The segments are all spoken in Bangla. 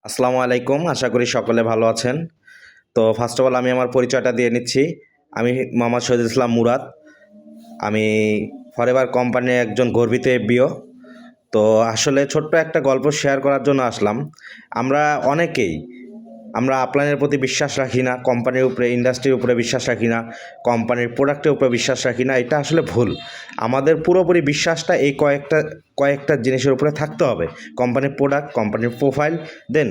আসসালামু আলাইকুম। আশা করি সকলে ভালো আছেন। তো ফার্স্ট অফ অল আমি আমার পরিচয়টা দিয়ে নিচ্ছি। আমি মোহাম্মদ শহীদুল ইসলাম মুরাদ। আমি ফরএভার কোম্পানির একজন গর্বিত এফবিও। তো আসলে ছোট্ট একটা গল্প শেয়ার করার জন্য আসলাম। আমরা অনেকেই আপলাইনের প্রতি বিশ্বাস রাখি না, কোম্পানির উপরে, ইন্ডাস্ট্রির উপরে বিশ্বাস রাখি না, কোম্পানির প্রোডাক্টের উপরে বিশ্বাস রাখি না। এটা আসলে ভুল। আমাদের পুরোপুরি বিশ্বাসটা এই কয়েকটা জিনিসের উপরে থাকতে হবে। কোম্পানির প্রোডাক্ট, কোম্পানির প্রোফাইল, দেন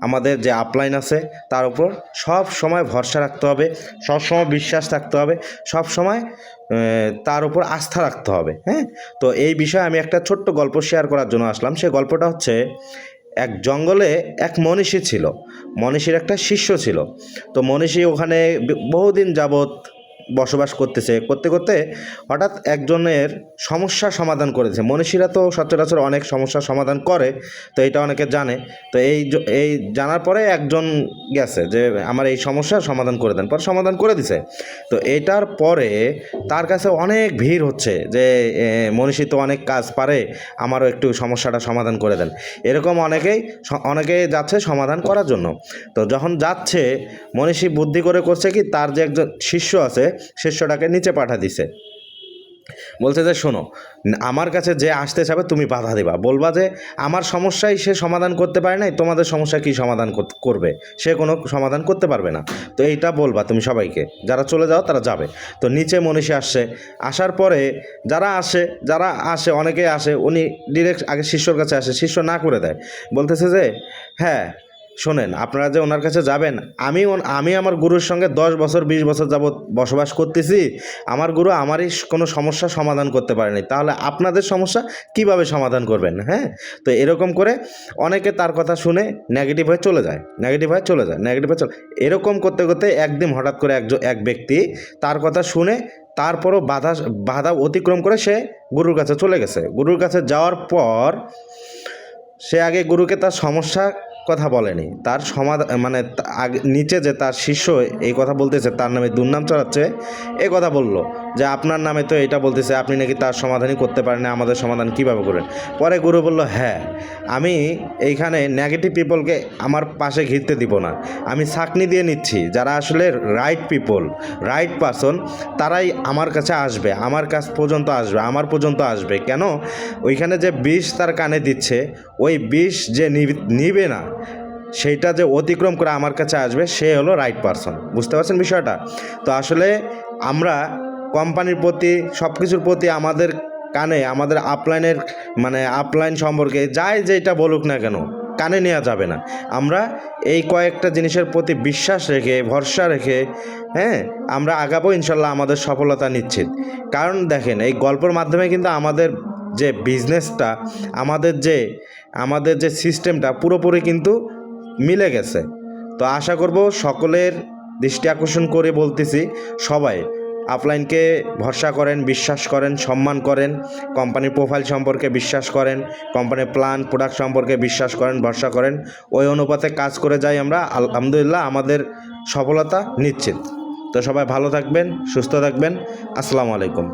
আমাদের যে আপলাইন আছে তার উপর সব সময় ভরসা রাখতে হবে, সব সময় বিশ্বাস থাকতে হবে, সব সময় তার উপর আস্থা রাখতে হবে। হ্যাঁ, তো এই বিষয়ে আমি একটা ছোট্ট গল্প শেয়ার করার জন্য আসলাম। সেই গল্পটা হচ্ছে, এক জঙ্গলে এক মনীষী ছিল। মনীষীর একটা শিষ্য ছিল। তো মনীষী ওখানে বহুদিন যাবৎ বসবাস করতে করতে হঠাৎ একজনের সমস্যার সমাধান করেছে। মনীষীরা তো সচরাচর অনেক সমস্যার সমাধান করে, তো এটা অনেকে জানে। তো এই জানার পরে একজন গেছে যে আমার এই সমস্যার সমাধান করে দেন, পরে সমাধান করে দিছে। তো এটার পরে তার কাছে অনেক ভিড় হচ্ছে যে মনীষী তো অনেক কাজ পারে, আমারও একটু সমস্যাটা সমাধান করে দেন। এরকম অনেকেই যাচ্ছে সমাধান করার জন্য। তো যখন যাচ্ছে, মনীষী বুদ্ধি করছে কি, তার যে একজন শিষ্য আছে, শিষ্যটাকে নিচে পাঠা দিছে। বলছে যে শোনো, আমার কাছে যে আসতে চাবে তুমি বাধা দেবা, বলবা যে আমার সমস্যাই সে সমাধান করতে পারে নাই, তোমাদের সমস্যা কি সমাধান করবে, সে কোনো সমাধান করতে পারবে না। তো এইটা বলবা তুমি সবাইকে, যারা চলে যাও তারা যাবে। তো নিচে মনীষী আসছে। আসার পরে যারা আসে অনেকেই আসে, উনি ডিরেক্ট আগে শিষ্যর কাছে আসে। শিষ্য না করে দেয়, বলতেছে যে হ্যাঁ শোনেন, আপনারা যে ওনার কাছে যাবেন, আমি আমার গুরুর সঙ্গে 10 বছর 20 বছর যাবৎ বসবাস করতেছি, আমার গুরু আমারই কোনো সমস্যা সমাধান করতে পারেনি, তাহলে আপনাদের সমস্যা কিভাবে সমাধান করবেন? হ্যাঁ, তো এরকম করে অনেকে তার কথা শুনে নেগেটিভ হয়ে চলে যায়। এরকম করতে করতে একদিন হঠাৎ করে এক ব্যক্তি তার কথা শুনে তারপরও বাধা অতিক্রম করে সে গুরুর কাছে চলে গেছে। গুরুর কাছে যাওয়ার পর সে আগে গুরুকে তার সমস্যা কথা বলেনি, তার সমাধান মানে নিচে যে তার শিষ্য এই কথা বলতেছে, তার নামে দুর্নাম চড়াচ্ছে, এই কথা বললো যে আপনার নামে তো এটা বলতেছে, আপনি নাকি তার সমাধানই করতে পারেন না, আমাদের সমাধান কীভাবে করেন? পরে গুরু বলল, হ্যাঁ, আমি এইখানে নেগেটিভ পিপলকে আমার পাশে ঘিরতে দিব না, আমি ছাঁকনি দিয়ে নিচ্ছি। যারা আসলে রাইট পিপল, রাইট পারসন, তারাই আমার কাছে আসবে, আমার কাছ পর্যন্ত আসবে, আমার পর্যন্ত আসবে। কেন? ওইখানে যে বিষ তার কানে দিচ্ছে, ওই বিষ যে নিবে না, সেইটা যে অতিক্রম করে আমার কাছে আসবে, সে হলো রাইট পারসন। বুঝতে পারছেন বিষয়টা? তো আসলে আমরা কোম্পানির প্রতি, সব কিছুর প্রতি আমাদের কানে, আমাদের আপলাইন সম্পর্কে যাই যেটা বলুক না কেন, কানে নেওয়া যাবে না। আমরা এই কয়েকটা জিনিসের প্রতি বিশ্বাস রেখে, ভরসা রেখে, হ্যাঁ, আমরা আগাবো, ইনশাল্লাহ আমাদের সফলতা নিশ্চিত। কারণ দেখেন, এই গল্পের মাধ্যমে কিন্তু আমাদের যে বিজনেসটা, আমাদের যে সিস্টেমটা পুরোপুরি কিন্তু মিলে গেছে। তো আশা করব সকলের দৃষ্টি আকর্ষণ করে বলতেছি, সবাই আপলাইনকে ভরসা করেন, বিশ্বাস করেন, সম্মান করেন, কোম্পানির প্রোফাইল সম্পর্কে বিশ্বাস করেন, কোম্পানির প্ল্যান, প্রোডাক্ট সম্পর্কে বিশ্বাস করেন, ভরসা করেন। ওই অনুপাতে কাজ করে যাই আমরা, আলহামদুলিল্লাহ আমাদের সফলতা নিশ্চিত। তো সবাই ভালো থাকবেন, সুস্থ থাকবেন। আসসালামু আলাইকুম।